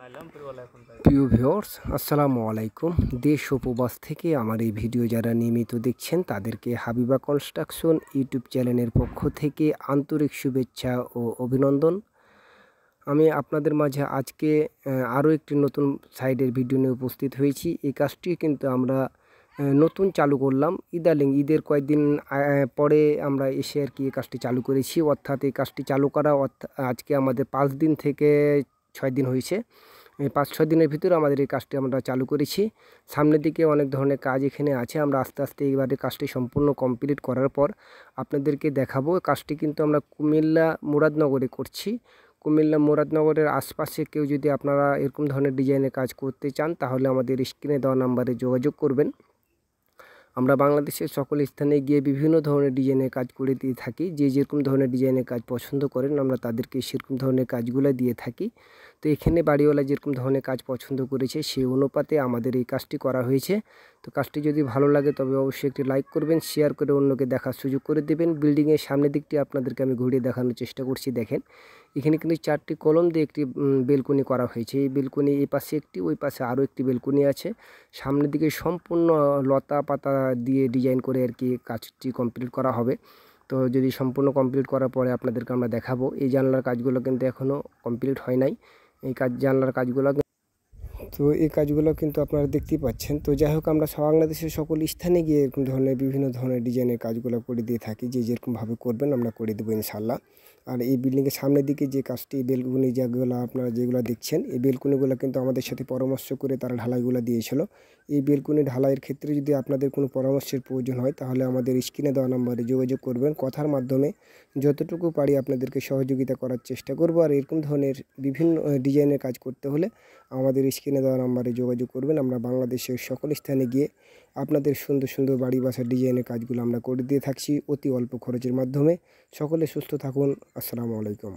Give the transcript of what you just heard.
প্রিয় ভিউয়ার্স, আসসালামু আলাইকুম। দেশ ও প্রবাস থেকে আমার এই ভিডিও যারা নিয়মিত দেখছেন তাদেরকে হাবিবা কনস্ট্রাকশন ইউটিউব চ্যানেলের পক্ষ থেকে আন্তরিক শুভেচ্ছা ও অভিনন্দন। আমি আপনাদের মাঝে আজকে আরও একটি নতুন সাইডের ভিডিও নিয়ে উপস্থিত হয়েছি। এই কাজটি কিন্তু আমরা নতুন চালু করলাম, ঈদের কয়েকদিন পরে আমরা এসে আর কি এই কাজটি চালু করেছি। অর্থাৎ এই কাজটি চালু করা আজকে আমাদের 5 দিন থেকে 6 দিন হয়েছে। এই 5-6 দিনের ভিতরে আমাদের এই কাজটি আমরা চালু করেছি। সামনের দিকে অনেক ধরনের কাজ এখানে আছে। আমরা আস্তে আস্তে এইবারে কাজটি সম্পূর্ণ কমপ্লিট করার পর আপনাদেরকে দেখাবো। কাজটি কিন্তু আমরা কুমিল্লা মুরাদনগরে করছি। কুমিল্লা মুরাদনগরের আশপাশে কেউ যদি আপনারা এরকম ধরনের ডিজাইনের কাজ করতে চান তাহলে আমাদের স্ক্রিনে দেওয়া নাম্বারে যোগাযোগ করবেন। আমরা বাংলাদেশের সকল স্থানে গিয়ে বিভিন্ন ধরনের ডিজাইনের কাজ করে দিয়ে থাকি। যে যেরকম ধরনের ডিজাইনের কাজ পছন্দ করেন আমরা তাদেরকে সেরকম ধরনের কাজগুলো দিয়ে থাকি। তো এখানে বাড়িওয়ালা যেরকম ধরনের কাজ পছন্দ করেছে সেই অনুপাতে আমাদের এই কাজটি করা হয়েছে। তো কাজটি যদি ভালো লাগে তবে অবশ্যই একটি লাইক করবেন, শেয়ার করে অন্যকে দেখার সুযোগ করে দেবেন। বিল্ডিংয়ের সামনের দিকটি আপনাদেরকে আমি ঘুরিয়ে দেখানোর চেষ্টা করছি। দেখেন এখানে কিন্তু 4টি কলম দিয়ে একটি বেলকনি করা হয়েছে। এই বেলকনি এই পাশে একটি, ওই পাশে আরও একটি বেলকনি আছে। সামনের দিকে সম্পূর্ণ লতা পাতা দিয়ে ডিজাইন করে আর কি কাজটি কমপ্লিট করা হবে। তো যদি সম্পূর্ণ কমপ্লিট করার পরে আপনাদেরকে আমরা দেখাবো। এই জানলার কাজগুলো কিন্তু এখনও কমপ্লিট হয় নাই। এই জানলার কাজগুলো তো এই কাজগুলো কিন্তু আপনারা দেখতেই পাচ্ছেন। তো যাই হোক, আমরা বাংলাদেশের সকল স্থানে গিয়ে এরকম ধরনের বিভিন্ন ধরনের ডিজাইনের কাজগুলো করে দিয়ে থাকি। যে যেরকমভাবে করবেন আমরা করে দেবো ইনশাল্লাহ। আর এই বিল্ডিংয়ের সামনের দিকে যে কাজটি বেলকুনি যেগুলো আপনারা যেগুলো দেখছেন, এই বেলকুনিগুলো কিন্তু আমাদের সাথে পরামর্শ করে তারা ঢালাইগুলো দিয়েছিল। এই বেলকুনি ঢালাইয়ের ক্ষেত্রে যদি আপনাদের কোনো পরামর্শের প্রয়োজন হয় তাহলে আমাদের স্ক্রিনে দেওয়া নাম্বারে যোগাযোগ করবেন। কথার মাধ্যমে যতটুকু পারি আপনাদেরকে সহযোগিতা করার চেষ্টা করব। আর এরকম ধরনের বিভিন্ন ডিজাইনের কাজ করতে হলে আমাদের স্ক্রিনে দেওয়া নাম্বারে যোগাযোগ করবেন। আমরা বাংলাদেশের সকল স্থানে গিয়ে আপনাদের সুন্দর সুন্দর বাড়ি বাসার ডিজাইনের কাজগুলো আমরা করে দিয়ে থাকছি অতি অল্প খরচের মাধ্যমে। সকলে সুস্থ থাকুন। আসসালামু আলাইকুম।